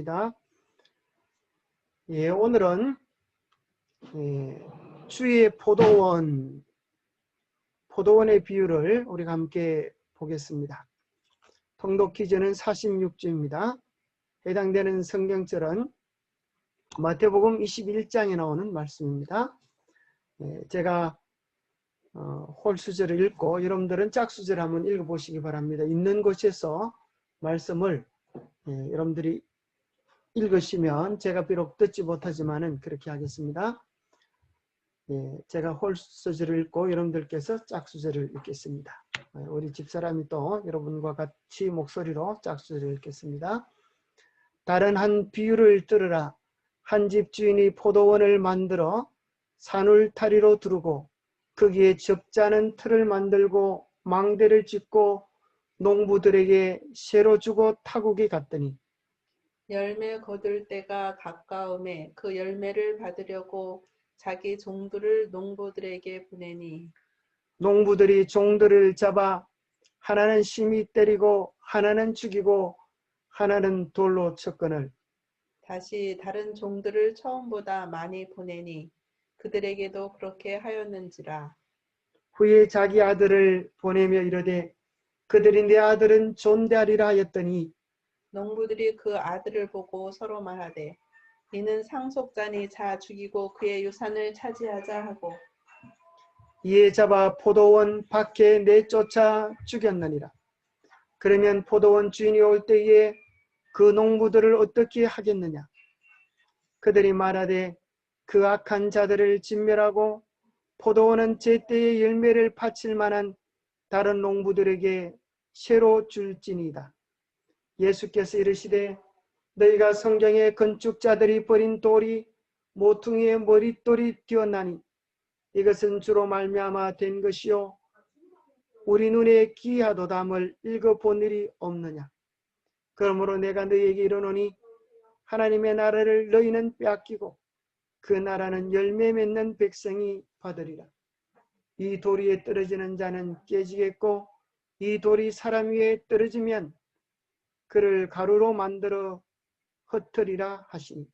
하겠습니다. 오늘은 주의 포도원의 비유를 우리가 함께 보겠습니다. 통독 퀴즈는 46주입니다. 해당되는 성경절은 마태복음 21장에 나오는 말씀입니다. 제가 홀수절을 읽고 여러분들은 짝수절 한번 읽어보시기 바랍니다. 있는 곳에서 말씀을 여러분들이 읽으시면 제가 비록 듣지 못하지만은 그렇게 하겠습니다. 제가 홀수절을 읽고 여러분들께서 짝수절을 읽겠습니다. 우리 집사람이 또 여러분과 같이 목소리로 짝수절을 읽겠습니다. 다른 한 비유를 들으라. 한 집 주인이 포도원을 만들어 산울타리로 두르고 거기에 적잖은 틀을 만들고 망대를 짓고 농부들에게 새로 주고 타국에 갔더니 열매 거둘 때가 가까움에 그 열매를 받으려고 자기 종들을 농부들에게 보내니 농부들이 종들을 잡아 하나는 심히 때리고 하나는 죽이고 하나는 돌로 쳤거늘 다시 다른 종들을 처음보다 많이 보내니 그들에게도 그렇게 하였는지라. 후에 자기 아들을 보내며 이르되 그들이 내 아들은 존대하리라 하였더니 농부들이 그 아들을 보고 서로 말하되 이는 상속자니 자 죽이고 그의 유산을 차지하자 하고 이에 잡아 포도원 밖에 내쫓아 죽였느니라. 그러면 포도원 주인이 올 때에 그 농부들을 어떻게 하겠느냐? 그들이 말하되 그 악한 자들을 진멸하고 포도원은 제때의 열매를 바칠 만한 다른 농부들에게 새로 줄지니이다. 예수께서 이르시되 너희가 성경에 건축자들이 버린 돌이 모퉁이의 머릿돌이 되었나니 이것은 주로 말미암아 된 것이요 우리 눈에 기이하도담을 읽어본 일이 없느냐. 그러므로 내가 너희에게 이르노니 하나님의 나라를 너희는 빼앗기고 그 나라는 열매 맺는 백성이 받으리라. 이 돌 위에 떨어지는 자는 깨지겠고 이 돌이 사람 위에 떨어지면 그를 가루로 만들어 흩으리라 하시니.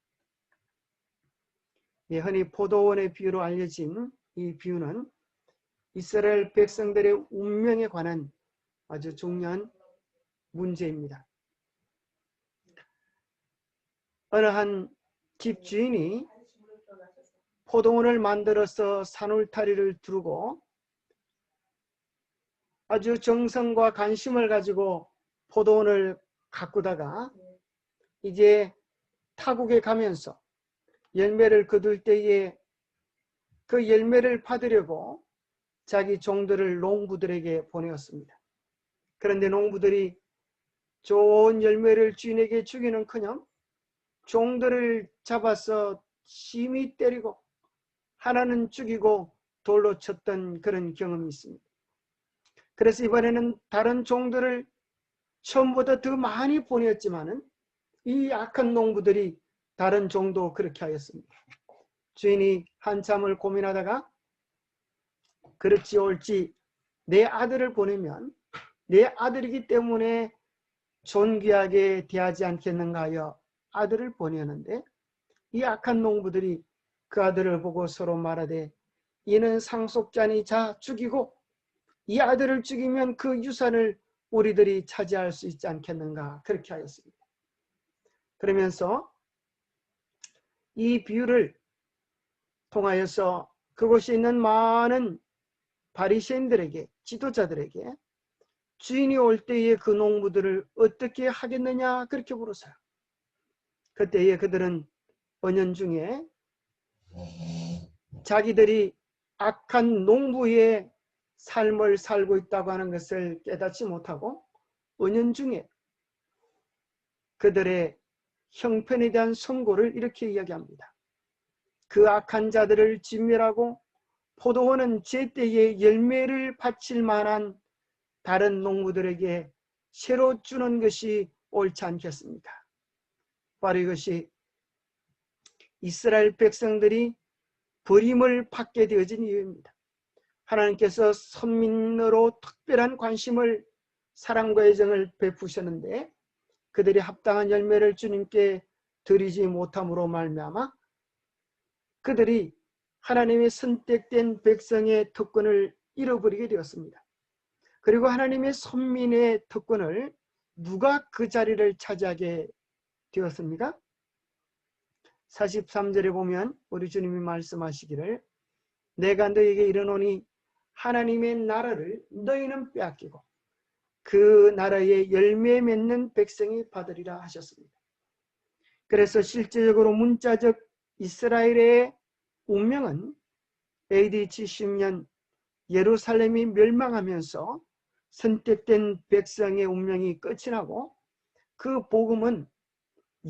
흔히 포도원의 비유로 알려진 이 비유는 이스라엘 백성들의 운명에 관한 아주 중요한 문제입니다. 어느 한 집주인이 포도원을 만들어서 산울타리를 두르고 아주 정성과 관심을 가지고 포도원을 가꾸다가 이제 타국에 가면서 열매를 거둘 때에 그 열매를 받으려고 자기 종들을 농부들에게 보내었습니다. 그런데 농부들이 좋은 열매를 주인에게 주기는커녕 종들을 잡아서 심히 때리고 하나는 죽이고 돌로 쳤던 그런 경험이 있습니다. 그래서 이번에는 다른 종들을 처음보다 더 많이 보냈지만은 이 악한 농부들이 다른 종도 그렇게 하였습니다. 주인이 한참을 고민하다가 그렇지 옳지 내 아들을 보내면 내 아들이기 때문에 존귀하게 대하지 않겠는가 하여 아들을 보내었는데 이 악한 농부들이 그 아들을 보고 서로 말하되 이는 상속자니 자 죽이고 이 아들을 죽이면 그 유산을 우리들이 차지할 수 있지 않겠는가 그렇게 하였습니다. 그러면서 이 비유를 통하여서 그곳에 있는 많은 바리새인들에게 지도자들에게 주인이 올 때에 그 농부들을 어떻게 하겠느냐 그렇게 물었어요. 그때에 그들은 은연중에 자기들이 악한 농부의 삶을 살고 있다고 하는 것을 깨닫지 못하고 은연중에 그들의 형편에 대한 선고를 이렇게 이야기합니다. 그 악한 자들을 진멸하고 포도원은 제때에 열매를 바칠 만한 다른 농부들에게 새로 주는 것이 옳지 않겠습니까? 바로 이것이 이스라엘 백성들이 버림을 받게 되어진 이유입니다. 하나님께서 선민으로 특별한 관심을 사랑과 애정을 베푸셨는데 그들이 합당한 열매를 주님께 드리지 못함으로 말미암아 그들이 하나님의 선택된 백성의 특권을 잃어버리게 되었습니다. 그리고 하나님의 선민의 특권을 누가 그 자리를 차지하게 되었습니까? 43절에 보면 우리 주님이 말씀하시기를 내가 너희에게 이르노니 하나님의 나라를 너희는 빼앗기고 그 나라의 열매 맺는 백성이 받으리라 하셨습니다. 그래서 실제적으로 문자적 이스라엘의 운명은 AD 70년 예루살렘이 멸망하면서 선택된 백성의 운명이 끝이 나고 그 복음은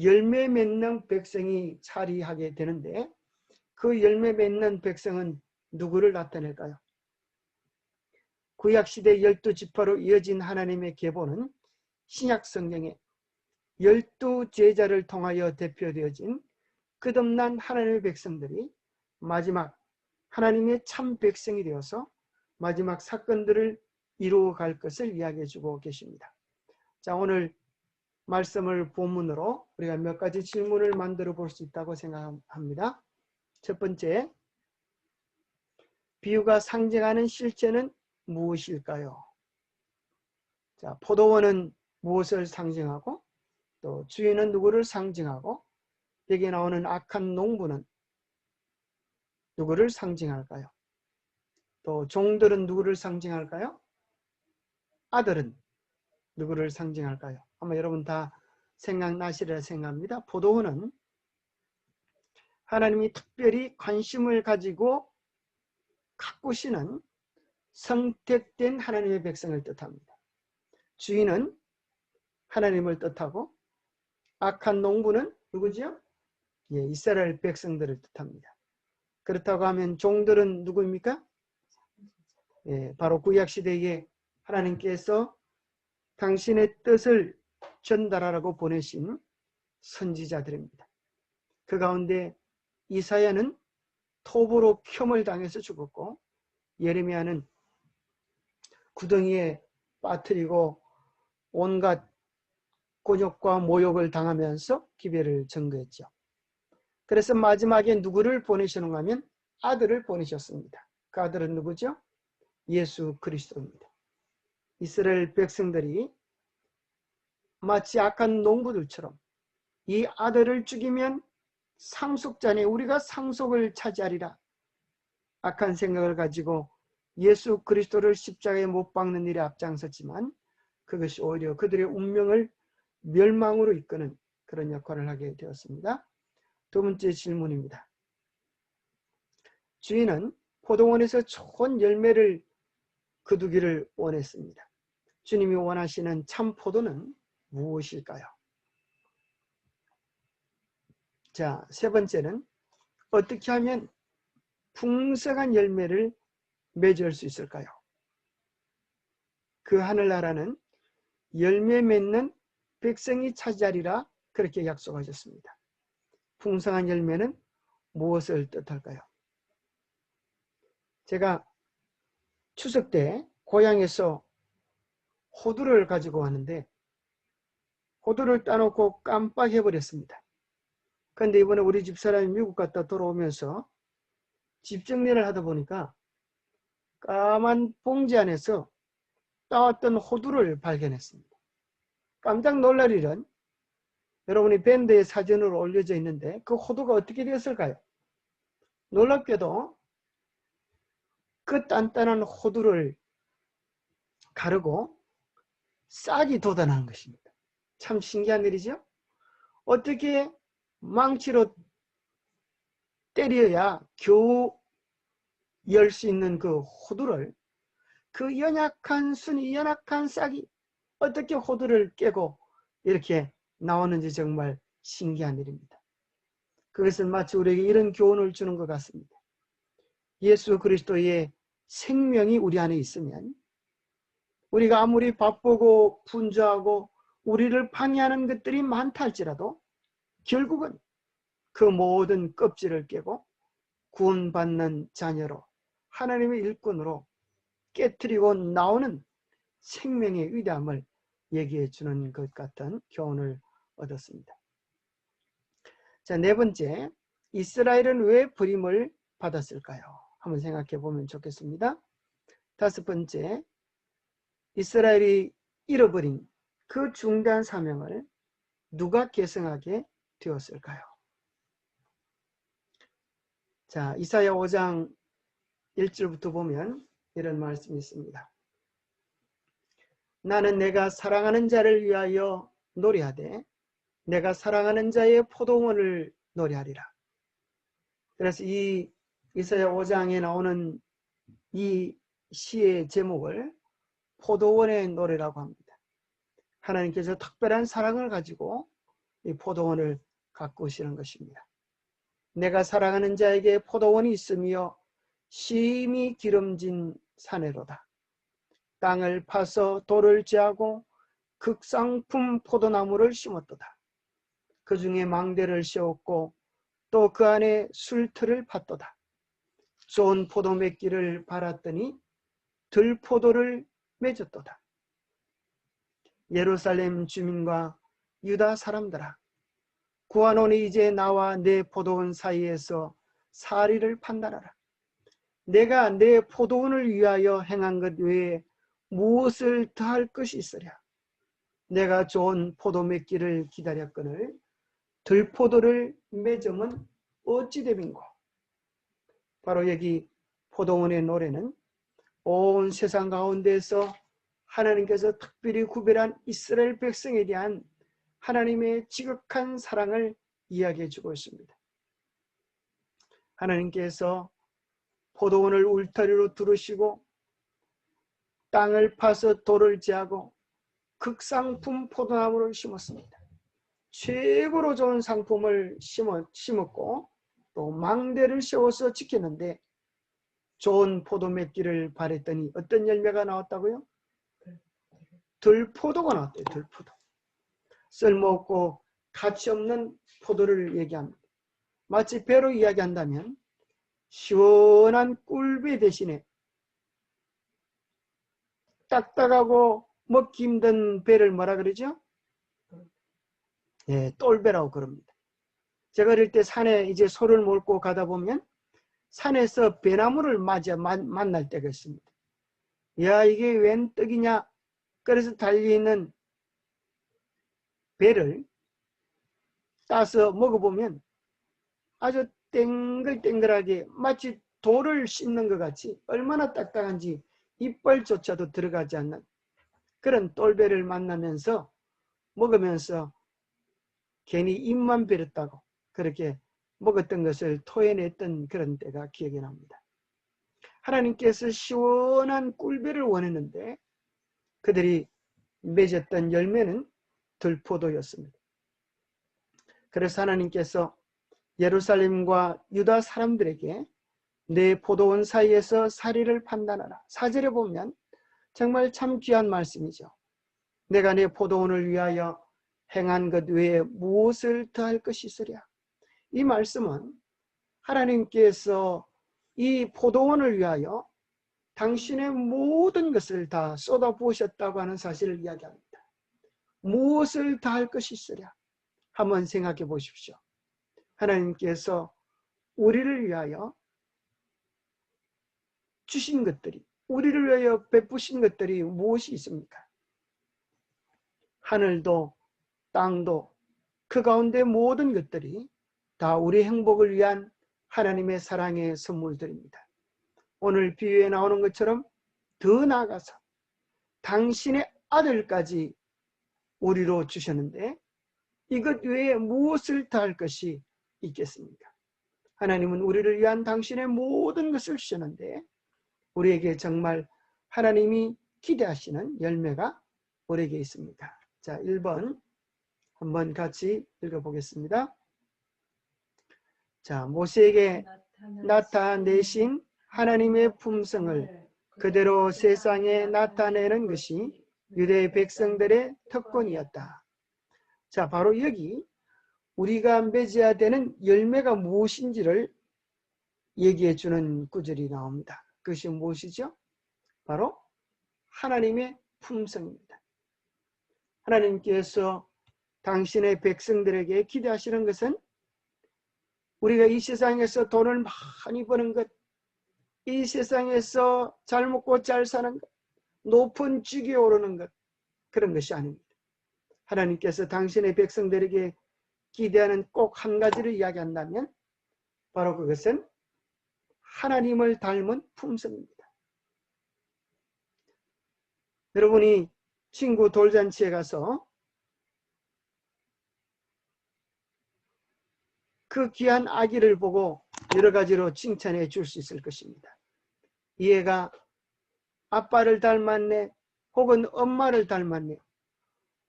열매 맺는 백성이 차리하게 되는데 그 열매 맺는 백성은 누구를 나타낼까요? 구약시대 12지파로 이어진 하나님의 계보는 신약성경에 12제자를 통하여 대표되어진 끝없는 하나님의 백성들이 마지막 하나님의 참 백성이 되어서 마지막 사건들을 이루어갈 것을 이야기해 주고 계십니다. 자, 오늘 말씀을 본문으로 우리가 몇 가지 질문을 만들어 볼 수 있다고 생각합니다. 첫 번째, 비유가 상징하는 실체는 무엇일까요? 자, 포도원은 무엇을 상징하고 또 주인은 누구를 상징하고 여기 나오는 악한 농부는 누구를 상징할까요? 또 종들은 누구를 상징할까요? 아들은 누구를 상징할까요? 아마 여러분 다 생각나시리라 생각합니다. 포도원은 하나님이 특별히 관심을 가지고 가꾸시는 선택된 하나님의 백성을 뜻합니다. 주인은 하나님을 뜻하고 악한 농부는 누구지요? 예, 이스라엘 백성들을 뜻합니다. 그렇다고 하면 종들은 누구입니까? 예, 바로 구약시대에 하나님께서 당신의 뜻을 전달하라고 보내신 선지자들입니다. 그 가운데 이사야는 톱으로 켬을 당해서 죽었고 예레미야는 구덩이에 빠뜨리고 온갖 곤욕과 모욕을 당하면서 기별을 증거했죠. 그래서 마지막에 누구를 보내시는가 하면 아들을 보내셨습니다. 그 아들은 누구죠? 예수 그리스도입니다. 이스라엘 백성들이 마치 악한 농부들처럼 이 아들을 죽이면 상속자니 우리가 상속을 차지하리라 악한 생각을 가지고 예수 그리스도를 십자가에 못 박는 일에 앞장섰지만 그것이 오히려 그들의 운명을 멸망으로 이끄는 그런 역할을 하게 되었습니다. 두 번째 질문입니다. 주인은 포도원에서 좋은 열매를 거두기를 원했습니다. 주님이 원하시는 참 포도는 무엇일까요? 자, 세 번째는 어떻게 하면 풍성한 열매를 맺을 수 있을까요? 그 하늘나라는 열매 맺는 백성이 차지하리라 그렇게 약속하셨습니다. 풍성한 열매는 무엇을 뜻할까요? 제가 추석 때 고향에서 호두를 가지고 왔는데 호두를 따놓고 깜빡해버렸습니다. 그런데 이번에 우리 집사람이 미국 갔다 돌아오면서 집 정리를 하다 보니까 까만 봉지 안에서 따왔던 호두를 발견했습니다. 깜짝 놀랄 일은 여러분이 밴드에 사진으로 올려져 있는데 그 호두가 어떻게 되었을까요? 놀랍게도 그 단단한 호두를 가르고 싹이 돋아나는 것입니다. 참 신기한 일이죠? 어떻게 망치로 때려야 겨우 열 수 있는 그 호두를 그 연약한 순이 연약한 싹이 어떻게 호두를 깨고 이렇게 나오는지 정말 신기한 일입니다. 그것은 마치 우리에게 이런 교훈을 주는 것 같습니다. 예수 그리스도의 생명이 우리 안에 있으면 우리가 아무리 바쁘고 분주하고 우리를 방해하는 것들이 많다 할지라도 결국은 그 모든 껍질을 깨고 구원받는 자녀로 하나님의 일꾼으로 깨트리고 나오는 생명의 위대함을 얘기해 주는 것 같은 교훈을 얻었습니다. 자, 네 번째, 이스라엘은 왜 버림을 받았을까요? 한번 생각해 보면 좋겠습니다. 다섯 번째, 이스라엘이 잃어버린 그 중대한 사명을 누가 계승하게 되었을까요? 자, 이사야 5장 1절부터 보면 이런 말씀이 있습니다. 나는 내가 사랑하는 자를 위하여 노래하되 내가 사랑하는 자의 포도원을 노래하리라. 그래서 이 이사야 5장에 나오는 이 시의 제목을 포도원의 노래라고 합니다. 하나님께서 특별한 사랑을 가지고 이 포도원을 가꾸시는 것입니다. 내가 사랑하는 자에게 포도원이 있으며 심히 기름진 사내로다. 땅을 파서 돌을 제하고 극상품 포도나무를 심었도다. 그 중에 망대를 씌웠고 또 그 안에 술틀을 팠도다. 좋은 포도 맺기를 바랐더니 들포도를 맺었도다. 예루살렘 주민과 유다 사람들아, 구하노니 이제 나와 내 포도원 사이에서 사리를 판단하라. 내가 내 포도원을 위하여 행한 것 외에 무엇을 더할 것이 있으랴. 내가 좋은 포도 맺기를 기다렸거늘 들포도를 맺음은 어찌 됨인고. 바로 여기 포도원의 노래는 온 세상 가운데서 하나님께서 특별히 구별한 이스라엘 백성에 대한 하나님의 지극한 사랑을 이야기해 주고 있습니다. 하나님께서 포도원을 울타리로 두르시고 땅을 파서 돌을 제하고 극상품 포도나무를 심었습니다. 최고로 좋은 상품을 심었고 또 망대를 세워서 지켰는데 좋은 포도 맺기를 바랬더니 어떤 열매가 나왔다고요? 들포도가 나왔대요. 들포도. 쓸모없고 가치없는 포도를 얘기합니다. 마치 배로 이야기한다면 시원한 꿀배 대신에 딱딱하고 먹기 힘든 배를 뭐라 그러죠? 예, 똘배라고 그럽니다. 제가 어릴 때 산에 이제 소를 몰고 가다 보면 산에서 배나무를 만날 때가 있습니다. 야, 이게 웬 떡이냐? 그래서 달려있는 배를 따서 먹어보면 아주 땡글땡글하게 마치 돌을 씹는 것 같이 얼마나 딱딱한지 이빨조차도 들어가지 않는 그런 똘배를 만나면서 먹으면서 괜히 입만 베렸다고 그렇게 먹었던 것을 토해냈던 그런 때가 기억이 납니다. 하나님께서 시원한 꿀배를 원했는데 그들이 맺었던 열매는 들포도였습니다. 그래서 하나님께서 예루살렘과 유다 사람들에게 내 포도원 사이에서 사리를 판단하라. 4절에 보면 정말 참 귀한 말씀이죠. 내가 내 포도원을 위하여 행한 것 외에 무엇을 더할 것이 있으랴. 이 말씀은 하나님께서 이 포도원을 위하여 당신의 모든 것을 다 쏟아부으셨다고 하는 사실을 이야기합니다. 무엇을 더할 것이 있으랴. 한번 생각해 보십시오. 하나님께서 우리를 위하여 주신 것들이, 우리를 위하여 베푸신 것들이 무엇이 있습니까? 하늘도 땅도 그 가운데 모든 것들이 다 우리 행복을 위한 하나님의 사랑의 선물들입니다. 오늘 비유에 나오는 것처럼 더 나아가서 당신의 아들까지 우리로 주셨는데 이것 외에 무엇을 더할 것이 있겠습니까? 하나님은 우리를 위한 당신의 모든 것을 주셨는데 우리에게 정말 하나님이 기대하시는 열매가 우리에게 있습니다. 자, 1번 한번 같이 읽어보겠습니다. 자, 모세에게 나타내신 하나님의 품성을 그대로 세상에 나타내는 것이 유대 백성들의 특권이었다. 자, 바로 여기 우리가 맺어야 되는 열매가 무엇인지를 얘기해 주는 구절이 나옵니다. 그것이 무엇이죠? 바로 하나님의 품성입니다. 하나님께서 당신의 백성들에게 기대하시는 것은 우리가 이 세상에서 돈을 많이 버는 것, 이 세상에서 잘 먹고 잘 사는 것, 높은 직위에 오르는 것, 그런 것이 아닙니다. 하나님께서 당신의 백성들에게 기대하는 꼭 한 가지를 이야기한다면 바로 그것은 하나님을 닮은 품성입니다. 여러분이 친구 돌잔치에 가서 그 귀한 아기를 보고 여러 가지로 칭찬해 줄 수 있을 것입니다. 이 애가 아빠를 닮았네, 혹은 엄마를 닮았네,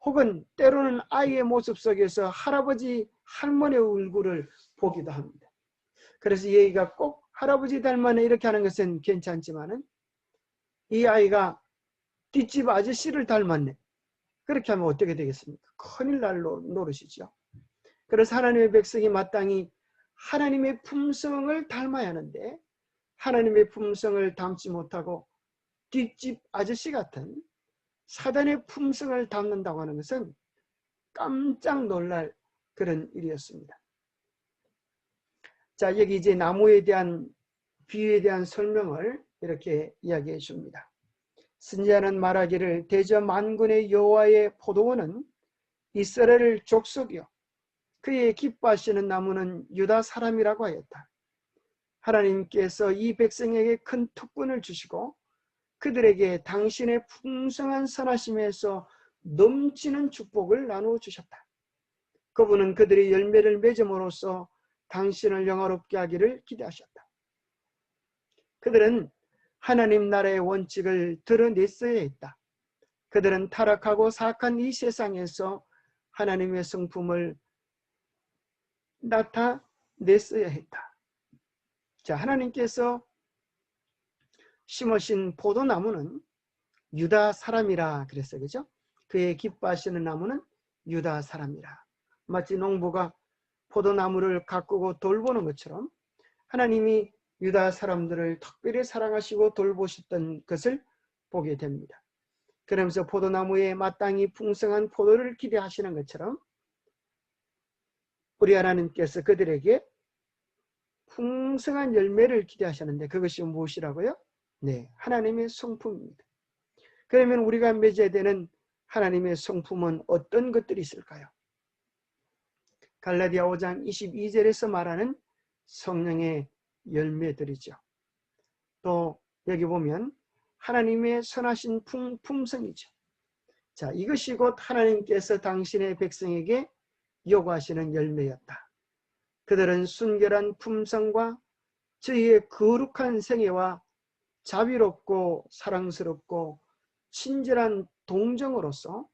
혹은 때로는 아이의 모습 속에서 할아버지, 할머니의 얼굴을 보기도 합니다. 그래서 이 아이가 꼭 할아버지 닮았네 이렇게 하는 것은 괜찮지만은 이 아이가 뒷집 아저씨를 닮았네 그렇게 하면 어떻게 되겠습니까? 큰일 날 노릇이죠. 그래서 하나님의 백성이 마땅히 하나님의 품성을 닮아야 하는데 하나님의 품성을 닮지 못하고 뒷집 아저씨 같은 사단의 품성을 담는다고 하는 것은 깜짝 놀랄 그런 일이었습니다. 자, 여기 이제 나무에 대한 비유에 대한 설명을 이렇게 이야기해 줍니다. 선지자는 말하기를 대저 만군의 여호와의 포도원은 이스라엘 족속이요 그의 기뻐하시는 나무는 유다 사람이라고 하였다. 하나님께서 이 백성에게 큰 특권을 주시고 그들에게 당신의 풍성한 선하심에서 넘치는 축복을 나누어 주셨다. 그분은 그들의 열매를 맺음으로써 당신을 영화롭게 하기를 기대하셨다. 그들은 하나님 나라의 원칙을 드러냈어야 했다. 그들은 타락하고 사악한 이 세상에서 하나님의 성품을 나타냈어야 했다. 자, 하나님께서 심으신 포도나무는 유다 사람이라 그랬어요. 그죠? 그의 기뻐하시는 나무는 유다 사람이라. 마치 농부가 포도나무를 가꾸고 돌보는 것처럼 하나님이 유다 사람들을 특별히 사랑하시고 돌보셨던 것을 보게 됩니다. 그러면서 포도나무에 마땅히 풍성한 포도를 기대하시는 것처럼 우리 하나님께서 그들에게 풍성한 열매를 기대하셨는데 그것이 무엇이라고요? 네, 하나님의 성품입니다. 그러면 우리가 맺어야 되는 하나님의 성품은 어떤 것들이 있을까요? 갈라디아 5장 22절에서 말하는 성령의 열매들이죠. 또 여기 보면 하나님의 선하신 품성이죠. 자, 이것이 곧 하나님께서 당신의 백성에게 요구하시는 열매였다. 그들은 순결한 품성과 저희의 거룩한 생애와 자비롭고 사랑스럽고 친절한 동정으로서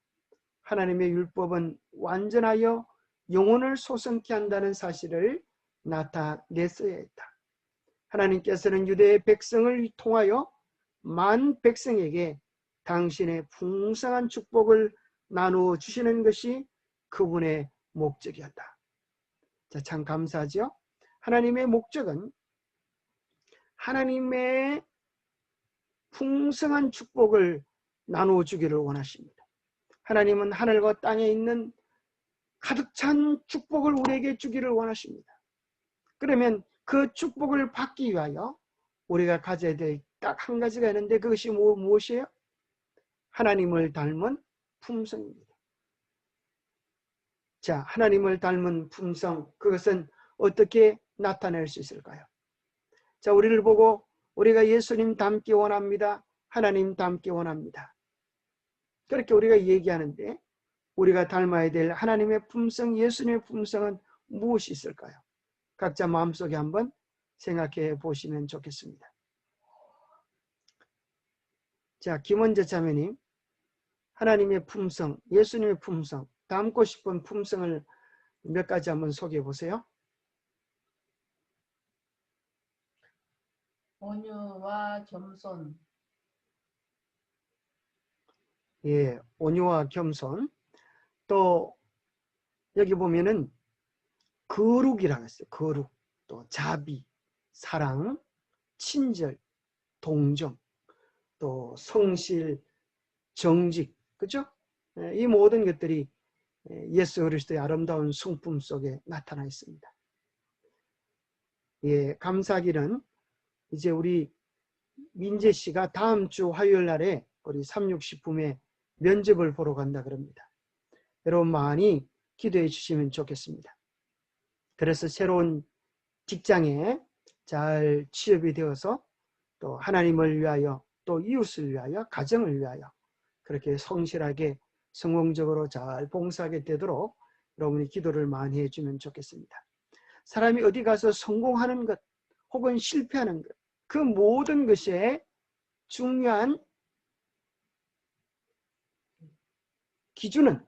하나님의 율법은 완전하여 영혼을 소성케 한다는 사실을 나타냈어야 했다. 하나님께서는 유대의 백성을 통하여 만 백성에게 당신의 풍성한 축복을 나누어 주시는 것이 그분의 목적이었다. 자, 참 감사하죠? 하나님의 목적은 하나님의 풍성한 축복을 나누어 주기를 원하십니다. 하나님은 하늘과 땅에 있는 가득 찬 축복을 우리에게 주기를 원하십니다. 그러면 그 축복을 받기 위하여 우리가 가져야 될 딱 한 가지가 있는데 그것이 무엇이에요? 하나님을 닮은 품성입니다. 자, 하나님을 닮은 품성, 그것은 어떻게 나타낼 수 있을까요? 자, 우리를 보고 우리가 예수님 닮기 원합니다. 하나님 닮기 원합니다. 그렇게 우리가 얘기하는데 우리가 닮아야 될 하나님의 품성, 예수님의 품성은 무엇이 있을까요? 각자 마음속에 한번 생각해 보시면 좋겠습니다. 자, 김원재 자매님, 하나님의 품성, 예수님의 품성, 닮고 싶은 품성을 몇 가지 한번 소개해 보세요. 온유와 겸손. 예, 온유와 겸손. 또 여기 보면은 거룩이라고 했어요. 거룩, 또 자비, 사랑, 친절, 동정, 또 성실, 정직, 그죠? 이 모든 것들이 예수 그리스도의 아름다운 성품 속에 나타나 있습니다. 예, 감사기는 이제 우리 민재 씨가 다음 주 화요일 날에 우리 360품에 면접을 보러 간다 그럽니다. 여러분 많이 기도해 주시면 좋겠습니다. 그래서 새로운 직장에 잘 취업이 되어서 또 하나님을 위하여 또 이웃을 위하여 가정을 위하여 그렇게 성실하게 성공적으로 잘 봉사하게 되도록 여러분이 기도를 많이 해주면 좋겠습니다. 사람이 어디 가서 성공하는 것 혹은 실패하는 것, 그 모든 것에 중요한 기준은,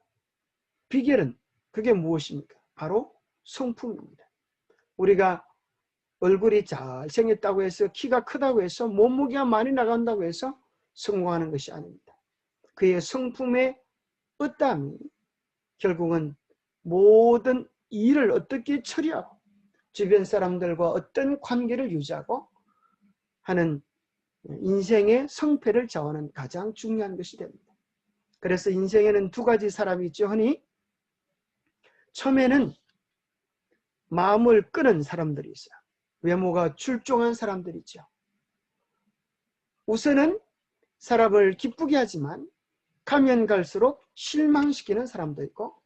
비결은 그게 무엇입니까? 바로 성품입니다. 우리가 얼굴이 잘생겼다고 해서, 키가 크다고 해서, 몸무게가 많이 나간다고 해서 성공하는 것이 아닙니다. 그의 성품의 어떠함이 결국은 모든 일을 어떻게 처리하고 주변 사람들과 어떤 관계를 유지하고 하는 인생의 성패를 좌우하는 가장 중요한 것이 됩니다. 그래서 인생에는 두 가지 사람이 있죠. 흔히 처음에는 마음을 끄는 사람들이 있어요. 외모가 출중한 사람들이 있죠. 우선은 사람을 기쁘게 하지만 가면 갈수록 실망시키는 사람도 있고,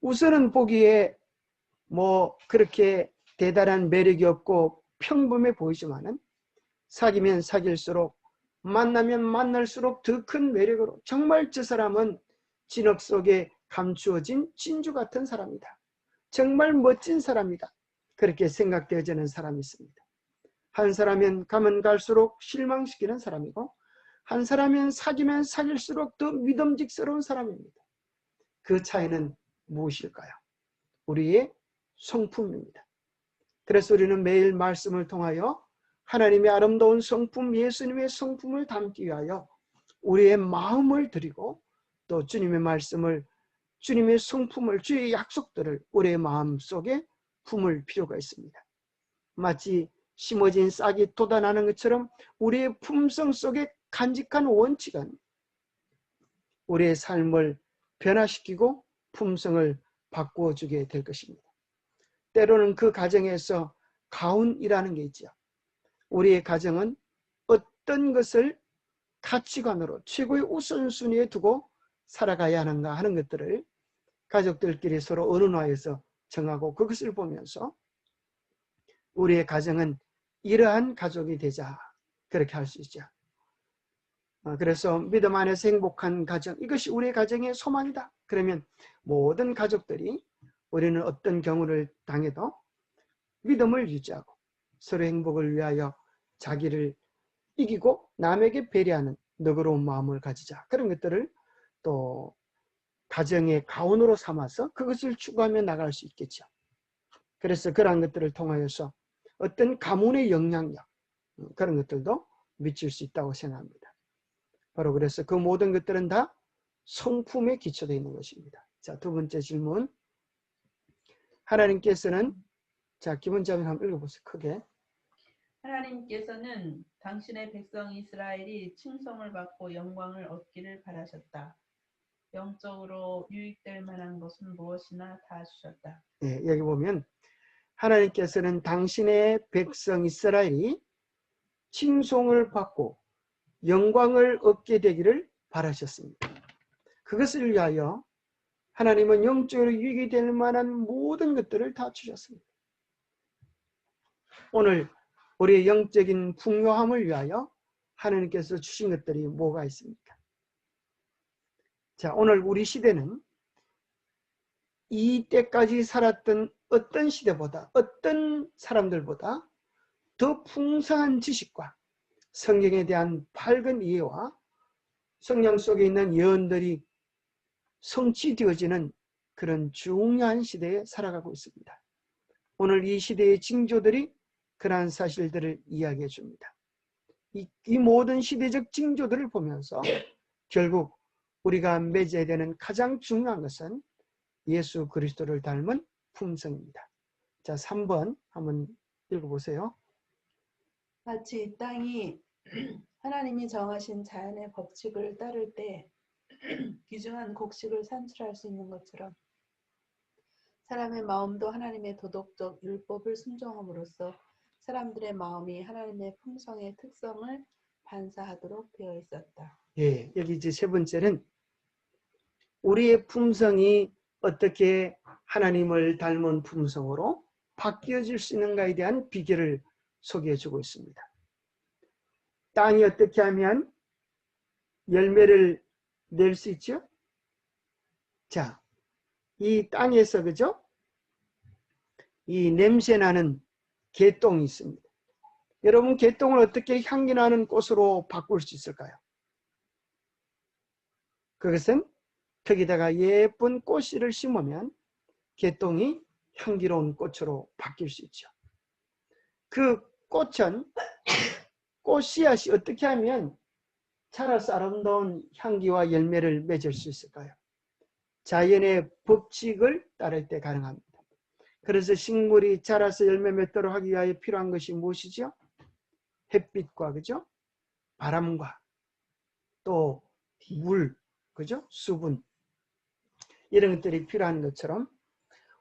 우선은 보기에 뭐 그렇게 대단한 매력이 없고 평범해 보이지만은 사귀면 사귈수록, 만나면 만날수록 더 큰 매력으로 정말 저 사람은 진흙 속에 감추어진 진주 같은 사람이다, 정말 멋진 사람이다, 그렇게 생각되어지는 사람이 있습니다. 한 사람은 가면 갈수록 실망시키는 사람이고, 한 사람은 사귀면 사귈수록 더 믿음직스러운 사람입니다. 그 차이는 무엇일까요? 우리의 성품입니다. 그래서 우리는 매일 말씀을 통하여 하나님의 아름다운 성품, 예수님의 성품을 담기 위하여 우리의 마음을 드리고, 또 주님의 말씀을, 주님의 성품을, 주의 약속들을 우리의 마음속에 품을 필요가 있습니다. 마치 심어진 싹이 돋아나는 것처럼 우리의 품성 속에 간직한 원칙은 우리의 삶을 변화시키고 품성을 바꾸어 주게 될 것입니다. 때로는 그 가정에서 가훈이라는 게 있죠. 우리의 가정은 어떤 것을 가치관으로 최고의 우선순위에 두고 살아가야 하는가 하는 것들을 가족들끼리 서로 의논하여서 정하고, 그것을 보면서 우리의 가정은 이러한 가족이 되자, 그렇게 할 수 있죠. 그래서 믿음 안에서 행복한 가정, 이것이 우리의 가정의 소망이다. 그러면 모든 가족들이 우리는 어떤 경우를 당해도 믿음을 유지하고 서로 행복을 위하여 자기를 이기고 남에게 배려하는 너그러운 마음을 가지자. 그런 것들을 또 가정의 가훈으로 삼아서 그것을 추구하며 나갈 수 있겠죠. 그래서 그러한 것들을 통하여서 어떤 가문의 영향력, 그런 것들도 미칠 수 있다고 생각합니다. 바로 그래서 그 모든 것들은 다 성품에 기초되어 있는 것입니다. 자, 두 번째 질문. 하나님께서는, 자, 기본적으로 한번 읽어보세요. 크게. 하나님께서는 당신의 백성 이스라엘이 칭송을 받고 영광을 얻기를 바라셨다. 영적으로 유익될 만한 것은 무엇이나 다 주셨다. 네, 여기 보면 하나님께서는 당신의 백성 이스라엘이 칭송을 받고 영광을 얻게 되기를 바라셨습니다. 그것을 위하여 하나님은 영적으로 유익이 될 만한 모든 것들을 다 주셨습니다. 오늘 우리의 영적인 풍요함을 위하여 하나님께서 주신 것들이 뭐가 있습니까? 자, 오늘 우리 시대는 이때까지 살았던 어떤 시대보다, 어떤 사람들보다 더 풍성한 지식과 성경에 대한 밝은 이해와 성경 속에 있는 예언들이 성취되어지는 그런 중요한 시대에 살아가고 있습니다. 오늘 이 시대의 징조들이 그러한 사실들을 이야기해 줍니다. 이 모든 시대적 징조들을 보면서 결국 우리가 맺어야 되는 가장 중요한 것은 예수 그리스도를 닮은 품성입니다. 자, 3번 한번 읽어보세요. 마치 이 땅이 하나님이 정하신 자연의 법칙을 따를 때 귀중한 곡식을 산출할 수 있는 것처럼 사람의 마음도 하나님의 도덕적 율법을 순종함으로써 사람들의 마음이 하나님의 품성의 특성을 반사하도록 되어 있었다. 예, 여기 이제 세 번째는 우리의 품성이 어떻게 하나님을 닮은 품성으로 바뀌어질 수 있는가에 대한 비결을 소개해 주고 있습니다. 땅이 어떻게 하면 열매를 낼 수 있죠? 자, 이 땅에서 그죠? 이 냄새나는 개똥이 있습니다. 여러분, 개똥을 어떻게 향기나는 꽃으로 바꿀 수 있을까요? 그것은 거기다가 예쁜 꽃씨를 심으면 개똥이 향기로운 꽃으로 바뀔 수 있죠. 그 꽃은 꽃씨앗이 어떻게 하면 자라서 아름다운 향기와 열매를 맺을 수 있을까요? 자연의 법칙을 따를 때 가능합니다. 그래서 식물이 자라서 열매 맺도록 하기 위하여 필요한 것이 무엇이죠? 햇빛과 그죠? 바람과 또 물, 그죠? 수분, 이런 것들이 필요한 것처럼